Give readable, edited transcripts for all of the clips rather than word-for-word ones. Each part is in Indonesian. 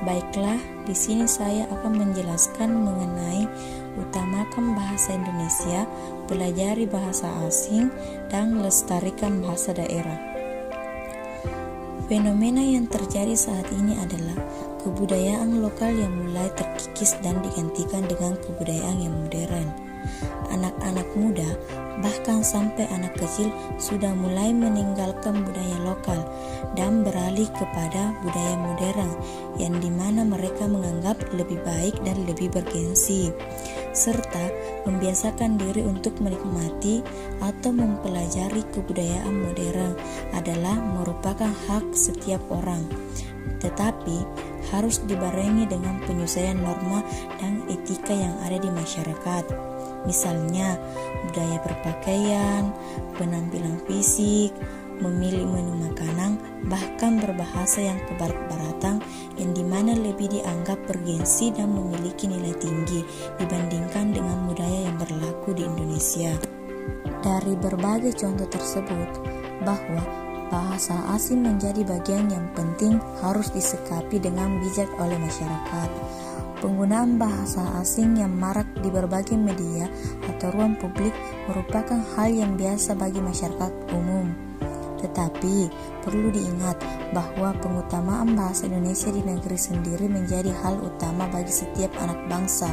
Baiklah, di sini saya akan menjelaskan mengenai utamakan bahasa Indonesia, pelajari bahasa asing, dan lestarikan bahasa daerah. Fenomena yang terjadi saat ini adalah kebudayaan lokal yang mulai terkikis dan digantikan dengan kebudayaan yang modern. Anak-anak muda, bahkan sampai anak kecil sudah mulai meninggalkan budaya lokal dan beralih kepada budaya modern yang dimana mereka menganggap lebih baik dan lebih bergengsi, serta membiasakan diri untuk menikmati atau mempelajari kebudayaan modern adalah merupakan hak setiap orang, tetapi harus dibarengi dengan penyesuaian norma dan etika yang ada di masyarakat. Misalnya, budaya berpakaian, penampilan fisik, memilih menu makanan, bahkan berbahasa yang kebarat-baratan yang dimana lebih dianggap bergengsi dan memiliki nilai tinggi dibandingkan dengan budaya yang berlaku di Indonesia. Dari berbagai contoh tersebut, bahwa bahasa asing menjadi bagian yang penting harus disikapi dengan bijak oleh masyarakat. Penggunaan bahasa asing yang marak di berbagai media atau ruang publik merupakan hal yang biasa bagi masyarakat umum. Tetapi perlu diingat bahwa pengutamaan bahasa Indonesia di negeri sendiri menjadi hal utama bagi setiap anak bangsa.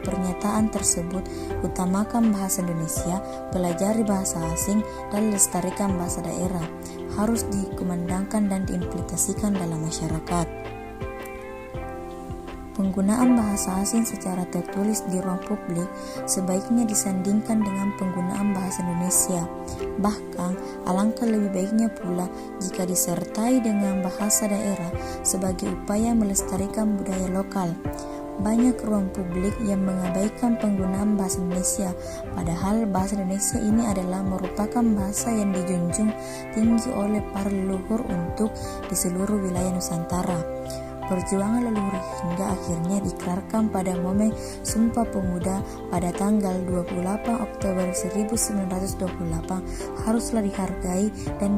Pernyataan tersebut, utamakan bahasa Indonesia, pelajari bahasa asing, dan lestarikan bahasa daerah, harus dikumandangkan dan diimplementasikan dalam masyarakat. Penggunaan bahasa asing secara tertulis di ruang publik sebaiknya disandingkan dengan penggunaan bahasa Indonesia. Bahkan, alangkah lebih baiknya pula jika disertai dengan bahasa daerah sebagai upaya melestarikan budaya lokal. Banyak ruang publik yang mengabaikan penggunaan bahasa Indonesia, padahal bahasa Indonesia ini adalah merupakan bahasa yang dijunjung tinggi oleh para leluhur untuk di seluruh wilayah Nusantara. Perjuangan leluhur hingga akhirnya dikerarkan pada momen Sumpah Pemuda pada tanggal 28 Oktober 1928 haruslah dihargai dan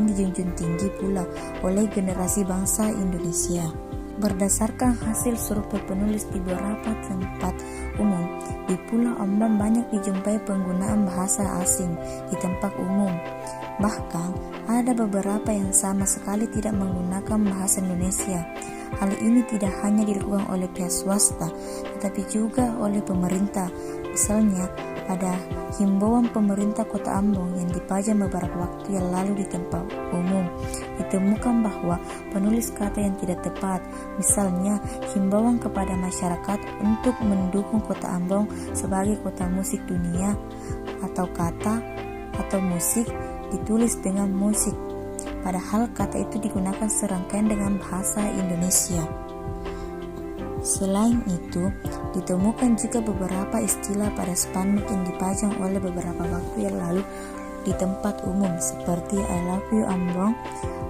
dijunjung tinggi pula oleh generasi bangsa Indonesia. Berdasarkan hasil survei penulis di beberapa tempat umum, di Pulau Ambon banyak dijumpai penggunaan bahasa asing di tempat umum. Bahkan, ada beberapa yang sama sekali tidak menggunakan bahasa Indonesia. Hal ini tidak hanya dilakukan oleh pihak swasta, tetapi juga oleh pemerintah. Misalnya, pada himbauan pemerintah Kota Ambon yang dipajang beberapa waktu yang lalu di tempat umum, ditemukan bahwa penulis kata yang tidak tepat, misalnya himbauan kepada masyarakat untuk mendukung Kota Ambon sebagai kota musik dunia, atau kata atau musik ditulis dengan musik, padahal kata itu digunakan serangkaian dengan bahasa Indonesia. Selain itu, ditemukan juga beberapa istilah pada spanduk yang dipajang oleh beberapa waktu yang lalu di tempat umum seperti I love you Ambon,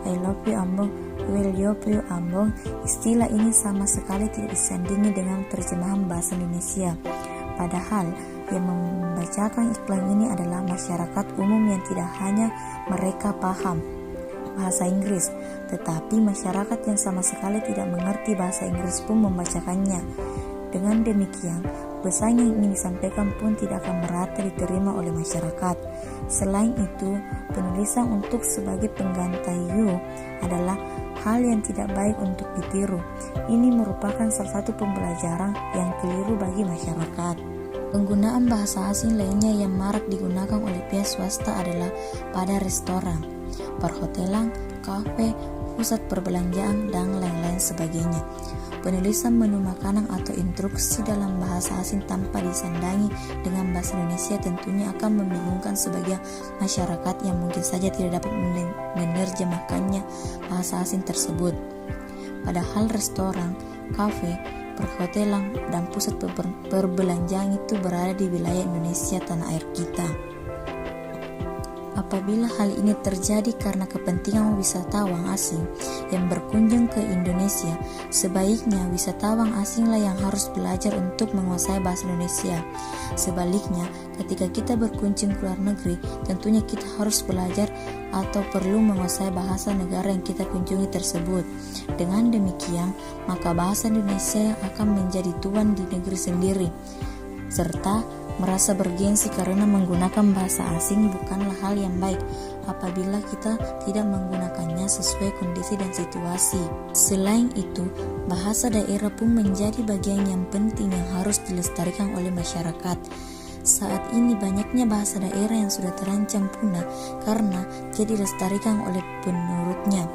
I love you Ambon, will you Ambon. Istilah ini sama sekali tidak disandingi dengan terjemahan bahasa Indonesia. Padahal yang membacakan iklan ini adalah masyarakat umum yang tidak hanya mereka paham bahasa Inggris, tetapi masyarakat yang sama sekali tidak mengerti bahasa Inggris pun membacakannya. Dengan demikian, pesan yang ingin disampaikan pun tidak akan merata diterima oleh masyarakat. Selain itu, penulisan untuk sebagai pengganti you adalah hal yang tidak baik untuk ditiru. Ini merupakan salah satu pembelajaran yang keliru bagi masyarakat. Penggunaan bahasa asing lainnya yang marak digunakan oleh pihak swasta adalah pada restoran, perhotelan, kafe, pusat perbelanjaan, dan lain-lain sebagainya. Penulisan menu makanan atau instruksi dalam bahasa asing tanpa disandangi dengan bahasa Indonesia tentunya akan membingungkan sebagian masyarakat yang mungkin saja tidak dapat menerjemahkannya bahasa asing tersebut. Padahal restoran, kafe, perhotelan, dan pusat perbelanjaan itu berada di wilayah Indonesia, tanah air kita. Apabila hal ini terjadi karena kepentingan wisatawan asing yang berkunjung ke Indonesia, sebaiknya wisatawan asinglah yang harus belajar untuk menguasai bahasa Indonesia. Sebaliknya, ketika kita berkunjung ke luar negeri, tentunya kita harus belajar atau perlu menguasai bahasa negara yang kita kunjungi tersebut. Dengan demikian, maka bahasa Indonesia akan menjadi tuan di negeri sendiri, serta merasa bergengsi karena menggunakan bahasa asing bukanlah hal yang baik apabila kita tidak menggunakannya sesuai kondisi dan situasi. Selain itu, bahasa daerah pun menjadi bagian yang penting yang harus dilestarikan oleh masyarakat. Saat ini banyaknya bahasa daerah yang sudah terancam punah karena tidak dilestarikan oleh penurutnya.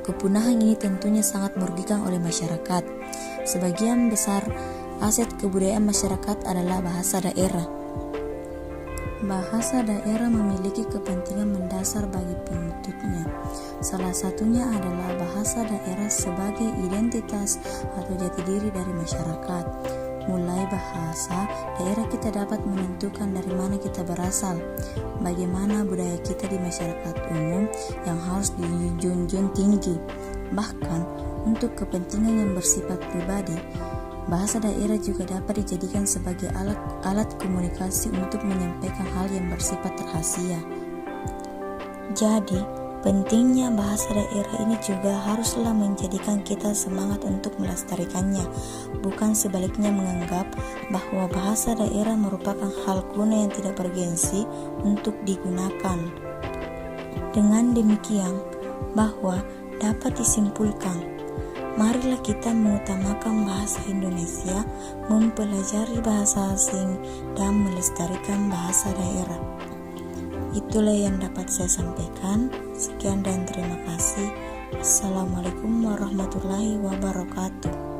Kepunahan ini tentunya sangat merugikan oleh masyarakat. Sebagian besar aset kebudayaan masyarakat adalah bahasa daerah. Bahasa daerah memiliki kepentingan mendasar bagi penuturnya. Salah satunya adalah bahasa daerah sebagai identitas atau jati diri dari masyarakat. Mulai bahasa daerah kita dapat menentukan dari mana kita berasal, bagaimana budaya kita di masyarakat umum yang harus dijunjung tinggi. Bahkan untuk kepentingan yang bersifat pribadi, bahasa daerah juga dapat dijadikan sebagai alat komunikasi untuk menyampaikan hal yang bersifat rahasia. Jadi, pentingnya bahasa daerah ini juga haruslah menjadikan kita semangat untuk melestarikannya, bukan sebaliknya menganggap bahwa bahasa daerah merupakan hal kuno yang tidak bergengsi untuk digunakan. Dengan demikian, bahwa dapat disimpulkan, marilah kita mengutamakan bahasa Indonesia, mempelajari bahasa asing, dan melestarikan bahasa daerah. Itulah yang dapat saya sampaikan. Sekian dan terima kasih. Assalamualaikum warahmatullahi wabarakatuh.